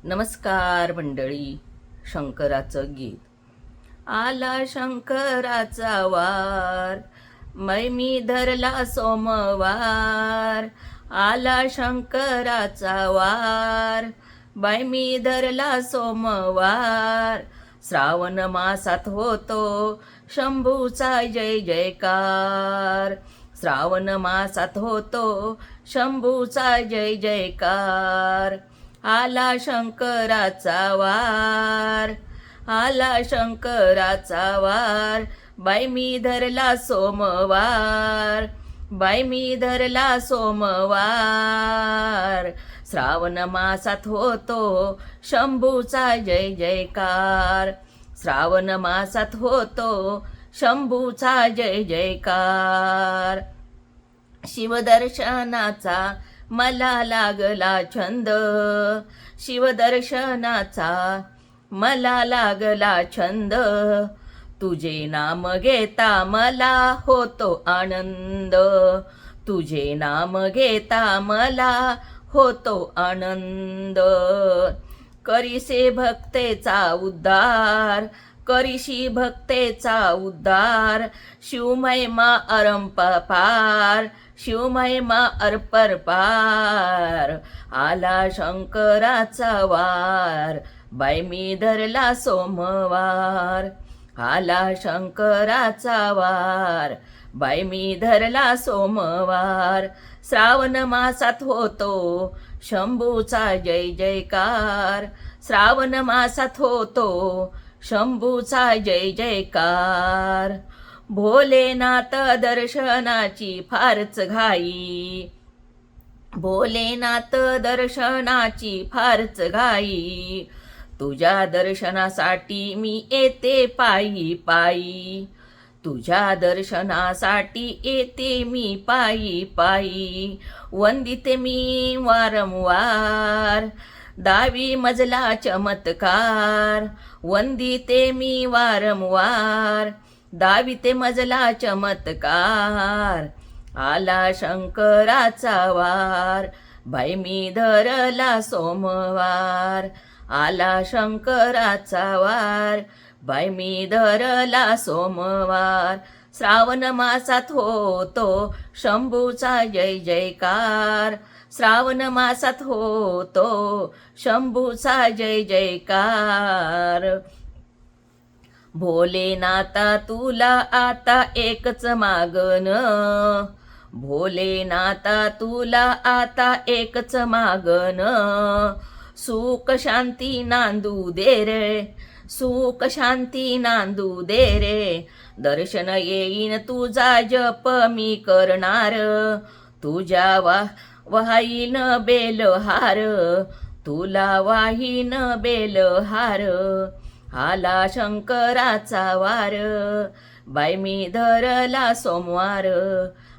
नमस्कार मंडळी. शंकराचं गीत. आला शंकराचा वार, मी धरला सोमवार. आला शंकराचा वार, मी धरला सोमवार. श्रावण मासात होतो शंभूचा जय जयकार. श्रावण मासात होतो शंभूचा जय जयकार. आला शंकराचा वार, आला शंकराचा वार. मी धरला सोमवार, मी धरला सोमवार. श्रावण मासात होतो शंभूचा जय जयकार. श्रावण मासात होतो शंभूचा जय जयकार. शिवदर्शनाचा मला लागला छंद, शिवदर्शनाचा मला लागला छंद. तुझे नाम घेता मला होतो आनंद, तुझे नाम घेता मला होतो आनंद. करीसे भक्तेचा उद्धार, करीशी भक्तेचा उद्धार. शिवमहिमा पार, शिवमहिमा पार. आला शंकराचा वार, मी धरला सोमवार. आला शंकराचा वार, मी धरला सोमवार. श्रावण मासात होतो शंभूचा जय जयकार. श्रावण मासात होतो शंभूचा जय जयकार. भोलेनाथ दर्शनाची फारच घाई, भोलेनाथ दर्शनाची फारच घाई. तुझ्या दर्शनासाठी मी येते पायी पायी, तुझ्या दर्शनासाठी येते मी पायी पायी. वंदिते मी वारंवार 10वी मजला चमत्कार. वंदिते मी वारंवार 10वी मजला चमत्कार. आला शंकराचा वार, मी धरला सोमवार. आला शंकराचा वार, मी धरला सोमवार. श्रावण मासात होतो शंभूचा जय जयकार. श्रावण मासात होतो शंभूचा जय जयकार. भोलेनाथा तुला आता एकच मागन, भोलेनाथा तुला आता एकच मागन. सुख शांती नांदू दे रे, सुख शांती नांदू दे रे. दर्शन येईन तुझा जप मी करणार, तुझ्या वाहीन बेलहार, तुला वाहीन बेलहार. आला शंकराचा वार, मी धरला सोमवार.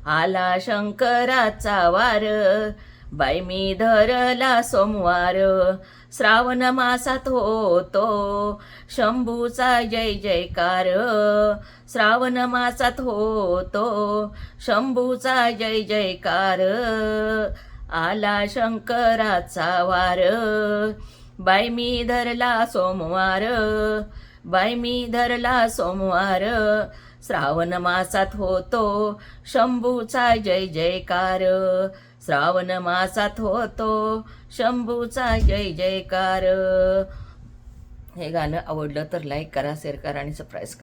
आला शंकराचा वार, मी धरला सोमवार. श्रावण मासात होतो शंभूचा जय जयकार. श्रावण मासात होतो शंभूचा जय जयकार. आला शंकराचा वार, मी धरला सोमवार. मी धरला सोमवार. श्रावण मासात होतो शंभूचा जय जयकार. श्रावण मासात होतो शंभूचा जय जयकार. हे गाणं आवडलं तर लाईक करा, शेअर करा आणि सबस्क्राईब करा.